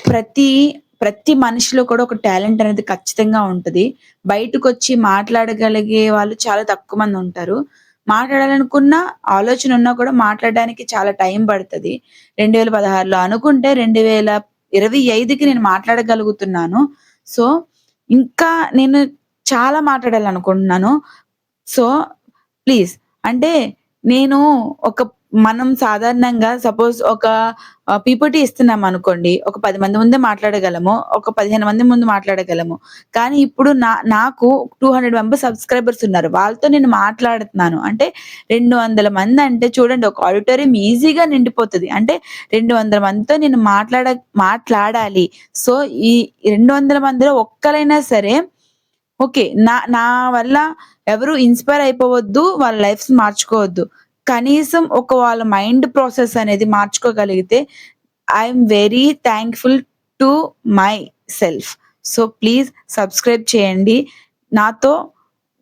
ప్రతి ప్రతి మనిషిలో కూడా ఒక టాలెంట్ అనేది ఖచ్చితంగా ఉంటది. బయటకొచ్చి మాట్లాడగలిగే వాళ్ళు చాలా తక్కువ మందుంటారు. మాట్లాడాలనుకున్న ఆలోచన ఉన్నా కూడా మాట్లాడడానికి చాలా టైం పడతది. 2016లో అనుకుంటే 2025కి నేను మాట్లాడగలుగుతున్నాను. సో, ఇంకా నేను చాలా మాట్లాడాలనుకుంటున్నాను. సో, ప్లీజ్ అంటే నేను ఒక మనం సాధారణంగా సపోజ్ ఒక పీపీటీ ఇస్తున్నామనుకోండి. ఒక 10 మంది ముందే మాట్లాడగలము. ఒక 15 మంది ముందు మాట్లాడగలము. కానీ ఇప్పుడు నాకు 200 మెంబర్స్ సబ్‌స్క్రైబర్స్ ఉన్నారు. వాళ్ళతో నేను మాట్లాడుతున్నాను. అంటే 200 మందంటే చూడండి ఒక ఆడిటోరియం ఈజీగా నిండిపోతది. అంటే 200 మందితో నేను మాట్లాడాలి. సో, ఈ 200 మందిలో ఒక్కలైనా సరే ఓకే. నా నా వల్ల ఎవరు ఇన్‌స్పైర్ అయిపోవద్దు. వాళ్ళ లైఫ్స్ మార్చుకోవద్దు. కనీసం ఒక వాళ్ళ మైండ్ ప్రాసెస్ అనేది మార్చుకోగలిగితే I am very thankful to my self. So, please subscribe చేయండి. నాతో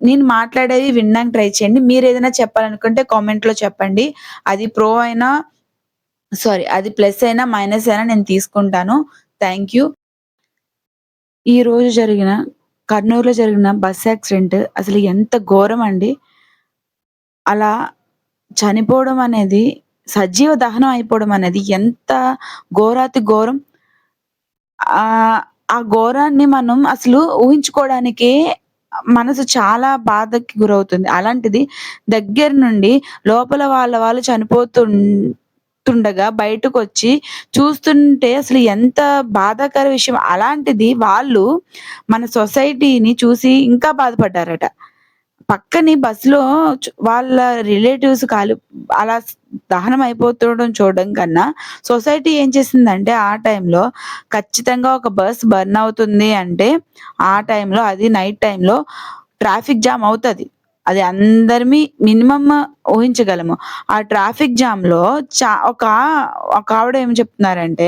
నేను మాట్లాడేవి వినడానికి ట్రై చేయండి. మీరేదైనా చెప్పాలనుకుంటే కామెంట్‌లో చెప్పండి. అది ప్రో అయినా అది ప్లస్ అయినా, మైనస్ అయినా నేను తీసుకుంటాను. Thank you. ఈరోజు కర్నూలులో జరిగిన బస్ యాక్సిడెంట్ అసలు ఎంత ఘోరమండి. అలా చనిపోవడం అనేది, సజీవ దహనం అయిపోవడం అనేది ఎంత ఘోరాతి ఘోరం. ఆహ్, ఆ ఘోరాన్ని మనం అసలు ఊహించుకోవడానికే మనసు చాలా బాధకి గురవుతుంది. అలాంటిది దగ్గర నుండి లోపల వాళ్ళు చనిపోతుండగా బయటకొచ్చి చూస్తుంటే అసలు ఎంత బాధాకర విషయం. అలాంటిది వాళ్ళు మన సొసైటీని చూసి ఇంకా బాధపడ్డారట. పక్కనే బస్‌లో వాళ్ళ రిలేటివ్స్ అలా దహనం అయిపోతుండడం చూడడం కన్నా, సొసైటీ ఏం చేసిందంటే ఆ టైంలో ఖచ్చితంగా ఒక బస్ బర్న్ అవుతుంది అంటే, ఆ టైంలో అది నైట్ టైంలో ట్రాఫిక్ జామ్ అవుతది. అది అందరిమి మినిమమ్ ఊహించగలము. ఆ ట్రాఫిక్ జామ్‌లో ఒకావిడ ఏం చెప్తున్నారంటే,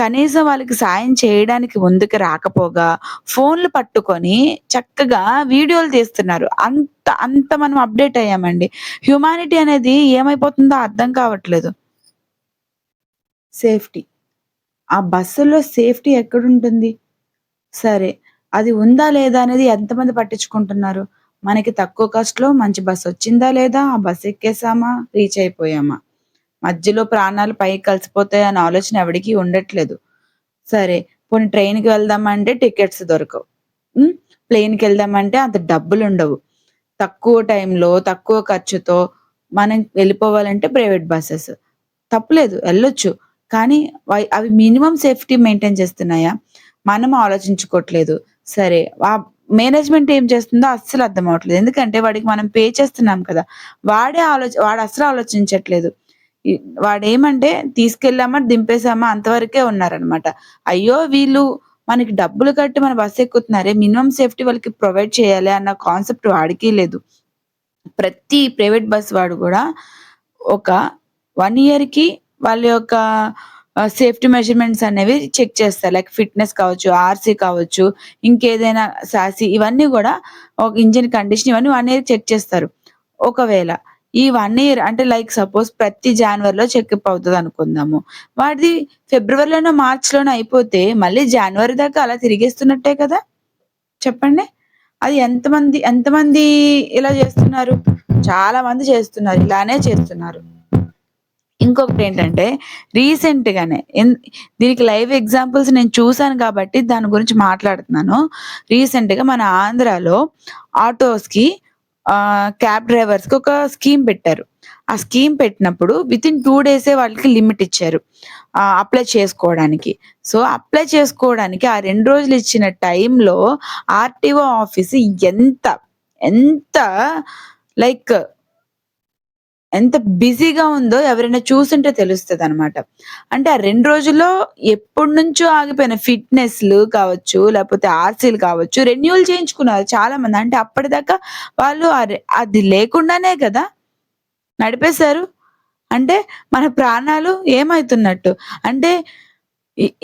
కనీసం వాళ్ళకి సాయం చేయడానికి ముందుకు రాకపోగా, ఫోన్‌లు పట్టుకొని చక్కగా వీడియోలు తీస్తున్నారు. అంత అంత మనం అప్‌డేట్ అయ్యామండి. హ్యుమానిటీ అనేది ఏమైపోతుందో అర్థం కావట్లేదు. సేఫ్టీ. ఆ బస్సులో సేఫ్టీ ఎక్కడుంటుంది? సరే. అది ఉందా లేదా అనేది ఎంతమంది పట్టించుకుంటున్నారు? మనకి తక్కువ కాస్ట్‌లో మంచి బస్సొచ్చిందా లేదా? ఆ బస్ ఎక్కేసామా? రీచ్ అయిపోయామా? మధ్యలో ప్రాణాలు పైకి కలిసిపోతాయన్న ఆలోచన ఎవడికి ఉండట్లేదు. సరే. పోనీ ట్రైన్‌కి వెళ్దామంటే టికెట్స్ దొరకవు. హ్మ్. ప్లేన్‌కెళ్దామంటే అంత డబ్బులుండవు. తక్కువ టైంలో, తక్కువ ఖర్చుతో మనం వెళ్ళిపోవాలంటే ప్రైవేట్ బసెస్. తప్పులేదు ఎళ్ళొచ్చు. కానీ అవి మినిమమ్ సేఫ్టీ మెయింటైన్ చేస్తున్నాయా? మనం ఆలోచించుకోవట్లేదు. సరే. మేనేజ్‌మెంట్ ఏం చేస్తుందో అస్సలు అర్థం అవ్వట్లేదు. ఎందుకంటే వాడికి మనం పే చేస్తున్నాం కదా! వాడస్సలు ఆలోచించట్లేదు. ఇ వాడేమంటే తీసుకెళ్ళామా, దింపేసామా అంతవరకే ఉన్నారనమాట. అయ్యో! వీళ్ళు మనకి డబ్బులు కట్టి మన బస్ ఎక్కుతున్నారే మినిమమ్ సేఫ్టీ వాళ్ళకి ప్రొవైడ్ చేయాలి అన్న కాన్సెప్ట్ వాడికి లేదు. ప్రతి ప్రైవేట్ బస్ వాడు గూడా ఒక 1 ఇయర్‌కి వాళ్ళ యొక్క సేఫ్టీ మెజర్‌మెంట్స్ అనేవి చెక్ చేస్తారు. లైక్ ఫిట్‌నెస్ కావచ్చు, ఆర్‌సీ కావచ్చు, ఇంకేదైనా సాసీ ఇవన్నీ గూడా ఒక ఇంజిన్ కండిషన్ ఇవన్నీ 1 ఇయర్ చెక్ చేస్తారు. ఒకవేళ ఈ 1 ఇయర్ అంటే లైక్ సపోజ్ ప్రతి జాన్వరిలో చెకప్ అవుతదనుకుందాము. వాడిది ఫిబ్రవరిలోనో, మార్చ్‌లోనో అయిపోతే మళ్ళీ జాన్వరి దాకా అలా తిరిగేస్తున్నట్టే కదా! చెప్పండి. అది ఎంతమంది ఇలా జేస్తున్నారు? చాలా మంది చేస్తున్నారు. ఇలానే చేస్తున్నారు. ఇంకొకటేంటంటే రీసెంట్‌గానే దీనికి లైవ్ ఎగ్జాంపుల్స్ నేను చూసాను కాబట్టి దాని గురించి మాట్లాడుతున్నాను. రీసెంట్‌గా మన ఆంధ్రాలో ఆటోస్‌కి క్యాబ్ డ్రైవర్స్‌కి ఒక స్కీమ్ పెట్టారు. ఆ స్కీమ్ పెట్టినప్పుడు వితిన్ 2 డేసే వాళ్ళకి లిమిట్ ఇచ్చారు. అప్లై చేసుకోవడానికి. సో, అప్లై చేసుకోవడానికి ఆ 2 రోజులు ఇచ్చిన టైంలో ఆర్‌టీఓ ఆఫీస్ ఎంత, ఎంత లైక్ ఎంత బిజీగా ఉందో ఎవరైనా చూసుంటే తెలుస్తదనమాట. అంటే ఆ 2 రోజుల్లో ఎప్పటినుంచో ఆగిపోయిన ఫిట్‌నెస్‌లు కావచ్చు, లేపోతే ఆర్‌సీలు కావచ్చు, రెన్యూవల్ చేయించుకున్నారు చాలామంది. అంటే అప్పటిదాకా వాళ్ళు అది లేకుండానే కదా! నడిపేశారు. అంటే మన ప్రాణాలు ఏమైతున్నట్టు? అంటే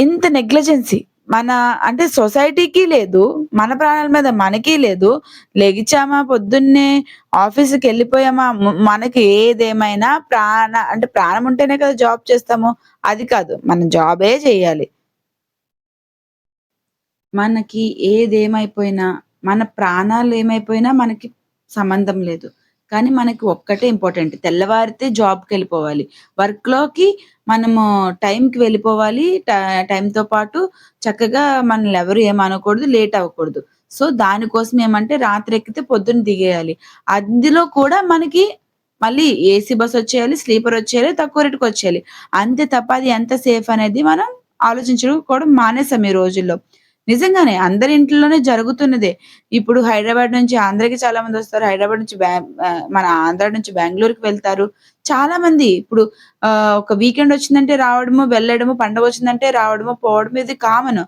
ఇంత నెగ్లిజెన్సీ మన అంటే సొసైటీకి లేదు. మన ప్రాణాల మీద మనకి లేదు. లెగిచామా పొద్దున్నే ఆఫీస్‌కెళ్ళిపోయామా మనకి ఏదేమైనా అంటే ప్రాణం ఉంటేనే కదా జాబ్ చేస్తాము. అది కాదు. మనం జాబే చేయాలి. మనకి ఏదేమైపోయినా, మన ప్రాణాలేమైపోయినా మనకి సంబంధం లేదు. కానీ మనకి ఒక్కటే ఇంపార్టెంట్. తెల్లవారితే జాబ్‌కెళ్ళిపోవాలి. వర్క్‌లోకి మనము టైంకి వెళ్ళిపోవాలి. టైంతో పాటు చక్కగా మనల్ని ఎవరు ఏమనకూడదు, లేట్ అవ్వకూడదు. సో, దానికోసం ఏమంటే రాత్రెక్కితే పొద్దున్న దిగేయాలి. అందులో కూడా మనకి మళ్ళీ ఏసీ బసొచ్చేయాలి, స్లీపరొచ్చేయాలి, తక్కువ రేటుకొచ్చేయాలి. అంతే తప్ప అది ఎంత సేఫ్ అనేది మనం ఆలోచించడం కూడా మానేసాం ఈ రోజుల్లో. నిజంగానే. అందరి ఇంట్లోనే జరుగుతున్నదే. ఇప్పుడు హైదరాబాద్ నుంచి ఆంధ్రాకి చాలా మందొస్తారు. హైదరాబాద్ నుంచి మన ఆంధ్ర నుంచి బెంగుళూరుకి వెళ్తారు. చాలా మంది ఇప్పుడు ఒక వీకెండొచ్చిందంటే రావడము, వెళ్ళడము, పండగొచ్చిందంటే రావడము, పోవడం ఇది కామన్.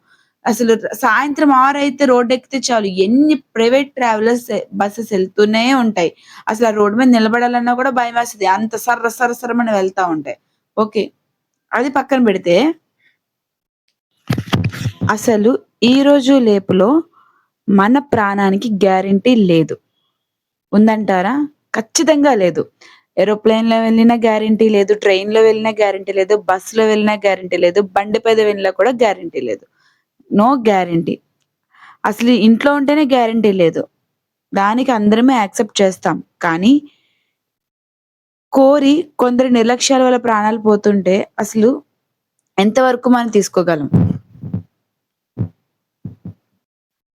అసలు సాయంత్రం 6 అయితే రోడ్డెక్కితే చాలు ఎన్ని ప్రైవేట్ ట్రావెలర్స్ బసెస్ ఎళ్తూనే ఉంటాయి. అసలు ఆ రోడ్డు మీద నిలబడాలన్నా కూడా భయమేస్తది. అంత సర్ర సర్ర సర్రమని వెళ్తా ఉంటాయి. ఓకే. అది పక్కన పెడితే అసలు ఈ రోజు రేపులో మన ప్రాణానికి గ్యారంటీ లేదు. ఉందంటారా? ఖచ్చితంగా లేదు. ఏరోప్లేన్‌లో వెళ్ళినా గ్యారంటీ లేదు. ట్రైన్‌లో వెళ్ళినా గ్యారంటీ లేదు. బస్‌లో వెళ్ళినా గ్యారంటీ లేదు. బండి మీద వెళ్ళినా కూడా గ్యారంటీ లేదు. No guarantee. అసలు ఇంట్లో ఉంటేనే గ్యారంటీ లేదు. దానికి అందరమే యాక్సెప్ట్ చేస్తాం. కానీ కోరి కొందరి నిర్లక్ష్యాల వల్ల ప్రాణాలు పోతుంటే అసలు ఎంతవరకు మనం తీసుకోగలం?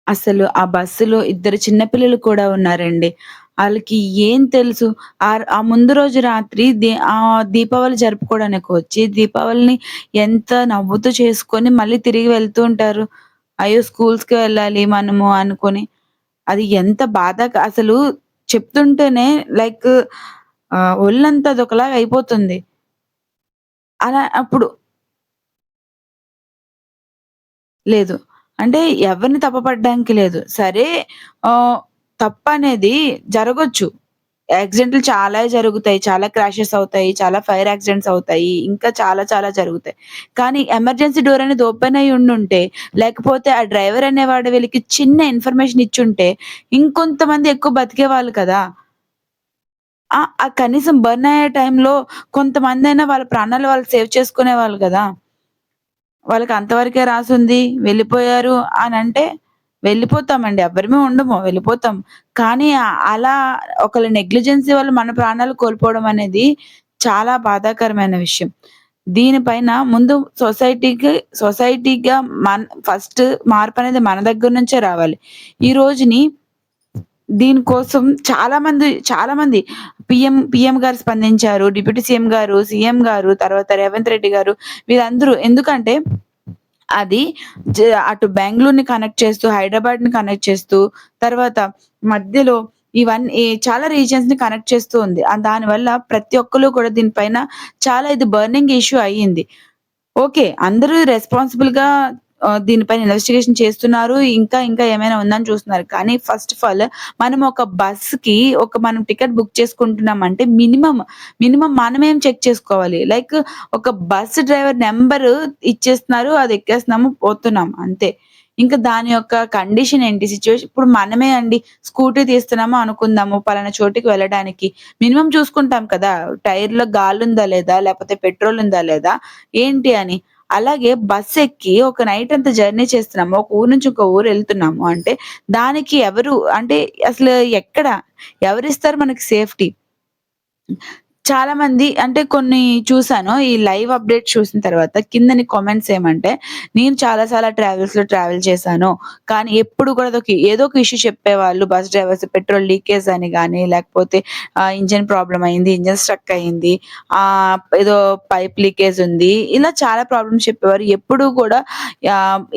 అసలు ఆ బస్సులో ఇద్దరు చిన్న పిల్లలు కూడా ఉన్నారండి. ఆళ్ళకి ఏం తెలుసు? ఆ ముందు రోజు రాత్రి దీపావళి జరుపుకోవడానికి వచ్చి, దీపావళిని ఎంత నవ్వుతూ చేసుకొని మళ్ళీ తిరిగి వెళ్తూ ఉంటారు. అయ్యో! స్కూల్స్‌కి వెళ్ళాలి మనము అనుకోని. అది ఎంత అసలు చెప్తుంటేనే లైక్ ఒళ్ళంతా అదొకలాగా అయిపోతుంది. అలా అప్పుడు లేదు. అంటే ఎవరిని తప్పుపట్టడానికి లేదు. సరే ఆహ్, తప్పనేది జరగొచ్చు. యాక్సిడెంట్లు చాలా జరుగుతాయి. చాలా క్రాషెస్ అవుతాయి. చాలా ఫైర్ యాక్సిడెంట్స్ అవుతాయి. ఇంకా చాలా చాలా జరుగుతాయి. కానీ ఎమర్జెన్సీ డోర్ అనేది ఓపెన్ అయ్యి ఉండుంటే, లేకపోతే ఆ డ్రైవర్ అనేవాడు వీళ్ళకి చిన్న ఇన్ఫర్మేషన్ ఇచ్చుంటే, ఇంకొంతమంది ఎక్కువ బతికేవాళ్ళు కదా! కనీసం బర్న్ అయ్యే టైంలో కొంతమందైనా వాళ్ళ ప్రాణాలు వాళ్ళు సేవ్ చేసుకునేవాళ్ళు గదా! వాళ్ళకి అంతవరకే రాసుంది. వెళ్ళిపోయారు అనంటే వెళ్ళిపోతామండి. ఎవ్వరమే ఉండము. వెళ్ళిపోతాం. కానీ అలా ఒకళ్ళ నెగ్లిజెన్సీ వల్ల మన ప్రాణాలు కోల్పోవడం అనేది చాలా బాధాకరమైన విషయం. దీనిపైన ముందు సొసైటీకి సొసైటీగా ఫస్ట్ మార్పనేది మన దగ్గర నుంచే రావాలి. ఈ రోజుని దీనికోసం చాలా మంది పీఎం గారు స్పందించారు. డిప్యూటీ సీఎం గారు, సీఎం గారు, తర్వాత రేవంత్ రెడ్డి గారు వీరందరూ ఎందుకంటే అది జ అటు బెంగుళూరుని కనెక్ట్ చేస్తూ, హైదరాబాద్‌ని కనెక్ట్ చేస్తూ, తర్వాత మధ్యలో చాలా రీజియన్స్‌ని కనెక్ట్ చేస్తూ ఉంది. దానివల్ల ప్రతి ఒక్కళ్ళు కూడా దీనిపైన చాలా ఇది బర్నింగ్ ఇష్యూ అయ్యింది. ఓకే. అందరూ రెస్పాన్సిబుల్‌గా దీనిపైన ఇన్వెస్టిగేషన్ చేస్తున్నారు. ఇంకా ఏమైనా ఉందని చూస్తున్నారు. కానీ ఫస్ట్ ఆఫ్ ఆల్ మనం ఒక బస్‌కి మనం టికెట్ బుక్ చేసుకుంటున్నామంటే మినిమమ్ మనమేం చెక్ చేసుకోవాలి. లైక్ ఒక బస్ డ్రైవర్ నంబరు ఇచ్చేస్తున్నారు. అది ఎక్కేస్తున్నాము, పోతున్నాం అంతే. ఇంకా దాని యొక్క కండిషన్ ఏంటి? ఇప్పుడు మనమే అండి స్కూటీ తీస్తున్నాము అనుకుందాము పలానా చోటికి వెళ్ళడానికి. మినిమమ్ చూసుకుంటాం కదా! టైర్‌లో గాలుందా లేదా? లేకపోతే పెట్రోల్ ఉందా లేదా? ఏంటి అని. అలాగే బస్సెక్కి ఒక నైట్ అంతా జర్నీ చేస్తున్నాము. ఒక ఊరు నుంచి ఇంకో ఊరు ఎళ్తున్నాము అంటే, దానికి ఎవరు అంటే అసలు ఎక్కడ? ఎవరిస్తారు మనకి సేఫ్టీ? చాలా మంది అంటే కొన్ని చూసాను. ఈ లైవ్ అప్‌డేట్స్ చూసిన తర్వాత కిందని కామెంట్స్ ఏమంటే, "నేను చాలా చాలా ట్రావెల్స్‌లో ట్రావెల్ చేశాను. కానీ ఎప్పుడు కూడా ఏదో ఒక ఇష్యూ చెప్పేవాళ్ళు బస్ డ్రైవర్స్ పెట్రోల్ లీకేజ్ అని గాని, లేకపోతే ఇంజిన్ ప్రాబ్లమ్ అయింది. ఇంజిన్ స్ట్రక్ అయింది. ఏదో పైప్ లీకేజ్ ఉంది." ఇలా చాలా ప్రాబ్లమ్స్ చెప్పేవారు. ఎప్పుడూ కూడా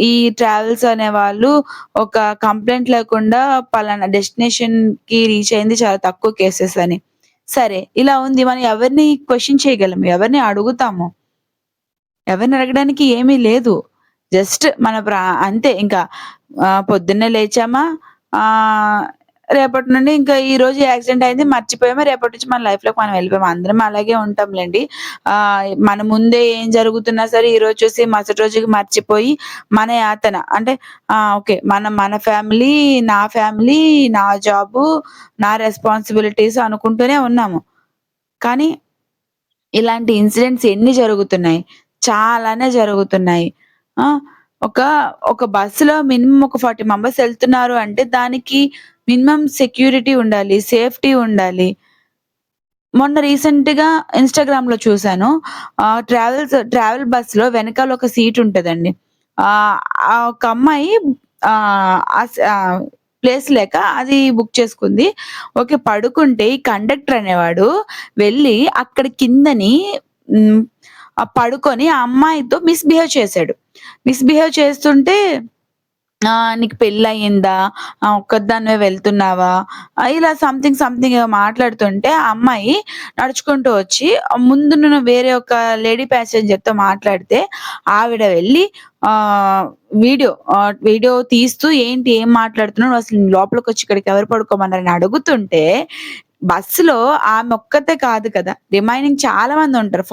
ఈ ట్రావెల్స్ అనేవాళ్ళు ఒక కంప్లెయింట్ లేకుండా పలానా డెస్టినేషన్‌కి రీచ్ అయింది చాలా తక్కువ కేసెస్ అని. సరే. ఇలా ఉంది. మనం ఎవరిని క్వెషన్ చేయగలం? ఎవరిని అడుగుతాము? ఎవరిని అడగడానికి ఏమీ లేదు. జస్ట్ మన అంతే ఇంకా పొద్దున్నే లేచామా ఆహ్, రేపటి నుండి ఇంకా ఈరోజు యాక్సిడెంట్ అయింది మర్చిపోయామా, రేపటి నుంచి మన లైఫ్‌లోకి మనం వెళ్ళిపోయాము. అందరం అలాగే ఉంటాంలెండి. మన ముందే ఏం జరుగుతున్నా సరే ఈరోజు చూసి మరుసటి రోజుకి మర్చిపోయి మన యాతన అంటే ఓకే. మన ఫ్యామిలీ, నా ఫ్యామిలీ, నా జాబు, నా రెస్పాన్సిబిలిటీస్ అనుకుంటూనే ఉన్నాము. కానీ ఇలాంటి ఇన్సిడెంట్స్ ఎన్ని జరుగుతున్నాయి. చాలానే జరుగుతున్నాయి. ఆ! ఒక, ఒక బస్సులో మినిమమ్ ఒక 40 మెంబర్స్ ఎళ్తున్నారు అంటే దానికి మినిమమ్ సెక్యూరిటీ ఉండాలి. సేఫ్టీ ఉండాలి. మొన్న రీసెంట్‌గా ఇన్‌స్టాగ్రామ్‌లో చూసాను. ట్రావెల్ బస్‌లో వెనకాల ఒక సీట్ ఉంటదండి. ఆహ్, ఆ ఒక అమ్మాయి ప్లేస్ లేక అది బుక్ చేసుకుంది. ఓకే. పడుకుంటే ఈ కండక్టర్ అనేవాడు వెళ్ళి అక్కడ కిందని హ్మ్. పడుకొని ఆ అమ్మాయితో మిస్‌బిహేవ్ చేశాడు. మిస్‌బిహేవ్ చేస్తుంటే "నీకు పెళ్లయిందా? ఒక్కదానివే వెళ్తున్నావా?" ఇలా సంథింగ్ ఏవో మాట్లాడుతుంటే ఆ అమ్మాయి నడుచుకుంటూ వచ్చి ముందునున్న వేరే ఒక లేడీ ప్యాసింజర్‌తో మాట్లాడితే ఆవిడ వెళ్లి ఆహ్, వీడియో తీస్తూ "ఏంటి? ఏం మాట్లాడుతున్నావు? అసలు లోపలికొచ్చి ఇక్కడికి ఎవరు పడుకోమన్నారని" అడుగుతుంటే బస్సులో ఆమె ఒక్కతే కాదు కదా! రిమైనింగ్ చాలా మందుంటారు.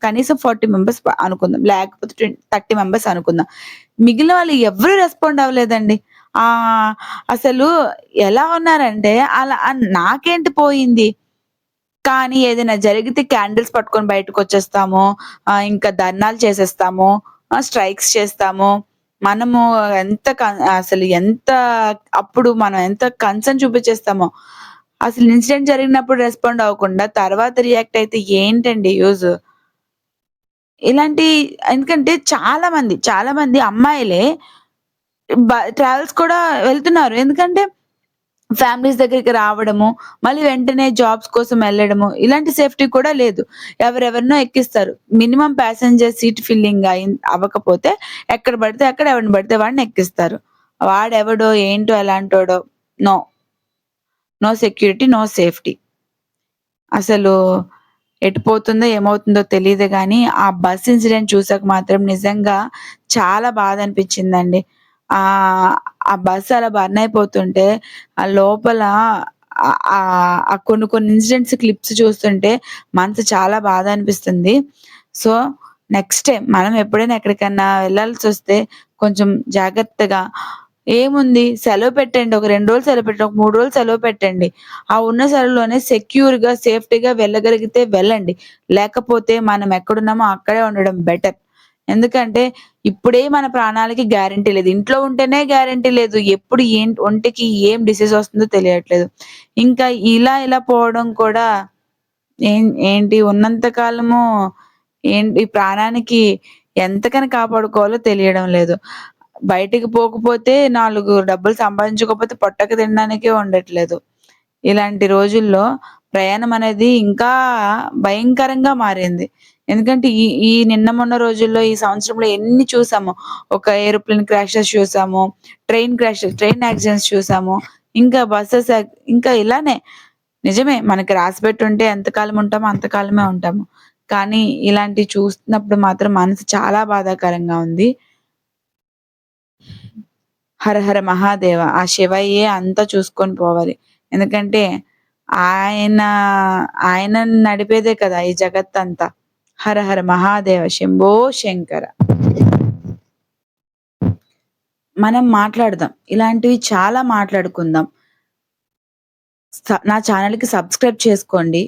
కనీసం 40 మెంబర్స్ అనుకుందాం. లేకపోతే 30 మెంబర్స్ అనుకుందాం. మిగిలిన వాళ్ళు ఎవ్వరు రెస్పాండ్ అవ్వలేదండి. ఆహ్, అసలు ఎలా ఉన్నారంటే నాకేంటి పోయింది. కానీ ఏదైనా జరిగితే క్యాండిల్స్ పట్టుకొని బయటకొచ్చేస్తాము. ఇంకా ధర్నాలు చేసేస్తాము. స్ట్రైక్స్ చేస్తాము. మనము ఎంత క అసలు ఎంత అప్పుడు మనం ఎంత కన్సర్న్ చూపించేస్తామో. అసలు ఇన్సిడెంట్ జరిగినప్పుడు రెస్పాండ్ అవ్వకుండా తర్వాత రియాక్ట్ అయితే ఏంటండి యూజు? ఇలాంటి ఎందుకంటే చాలా మంది అమ్మాయిలే ట్రావెల్స్ కూడా వెళ్తున్నారు. ఎందుకంటే ఫ్యామిలీస్ దగ్గరికి రావడము, మళ్ళీ వెంటనే జాబ్స్ కోసం ఎళ్ళడము, ఇలాంటి సేఫ్టీ కూడా లేదు. ఎవరెవరినో ఎక్కిస్తారు. మినిమమ్ ప్యాసింజర్ సీట్ ఫిల్లింగ్ అవ్వకపోతే ఎక్కడ పడితే అక్కడ ఎవడిని పడితే వాడిని ఎక్కిస్తారు. వాడెవడో, ఏంటో, ఎలాంటోడో no. No security, no safety. అసలు ఎటు పోతుందో, ఏమవుతుందో తెలీదు గానీ, ఆ బస్ ఇన్సిడెంట్ చూసాక మాత్రం నిజంగా చాలా బాధనిపిచ్చిందండి. ఆహ్, ఆ బస్ అలా బర్న్ అయిపోతుంటే, ఆ లోపల కొన్ని కొన్ని ఇన్సిడెంట్స్ క్లిప్స్ చూస్తుంటే మనసు చాలా బాధ అనిపిస్తుంది. సో, నెక్స్ట్ టైమ్ మనం ఎప్పుడైనా ఎక్కడికన్నా వెళ్ళాల్సొస్తే కొంచెం జాగ్రత్తగా ఏముంది సెలవు పెట్టండి. ఒక 2 రోజులు సెలవు పెట్టండి. ఒక 3 రోజులు సెలవు పెట్టండి. ఆ ఉన్న సెలవులోనే సెక్యూర్‌గా, సేఫ్టీగా వెళ్ళగలిగితే వెళ్ళండి. లేకపోతే మనం ఎక్కడున్నామో అక్కడే ఉండడం బెటర్. ఎందుకంటే ఇప్పుడే మన ప్రాణాలకి గ్యారంటీ లేదు. ఇంట్లో ఉంటేనే గ్యారంటీ లేదు. ఎప్పుడు ఒంటికి ఏం డిసీజ్ వస్తుందో తెలియట్లేదు. ఇంకా ఇలా పోవడం కూడా ఏంటి ఉన్నంత కాలము ఏంటి ప్రాణానికి ఎంతకని కాపాడుకోవాలో తెలియడం లేదు. బయటికి పోకపోతే 4 డబ్బులు సంపాదించకపోతే పొట్టకి తినడానికే ఉండట్లేదు. ఇలాంటి రోజుల్లో ప్రయాణం అనేది ఇంకా భయంకరంగా మారింది. ఎందుకంటే ఈ ఈ నిన్న మొన్న రోజుల్లో ఈ సంవత్సరంలో ఎన్ని చూసామో. ఒక ఏరోప్లేన్ క్రాషెస్ చూసాము. ట్రైన్ యాక్సిడెంట్స్ చూసాము. ఇంకా ఇంకా ఇలానే నిజమే మనకి రాసిపెట్టుంటే ఎంతకాలం ఉంటామో అంతకాలమే ఉంటాము. కానీ ఇలాంటివి చూస్తున్నప్పుడు మాత్రం మనసు చాలా బాధాకరంగా ఉంది. హర హర మహాదేవ! ఆ శివయ్యే అంతా చూసుకొని పోవాలి. ఎందుకంటే ఆయన ఆయన నడిపేదే కదా ఈ జగత్తంతా. హర హర మహాదేవ! శంభో శంకర! మనం మాట్లాడదాం. ఇలాంటివి చాలా మాట్లాడుకుందాం. నా ఛానెల్‌కి సబ్స్క్రైబ్ చేసుకోండి.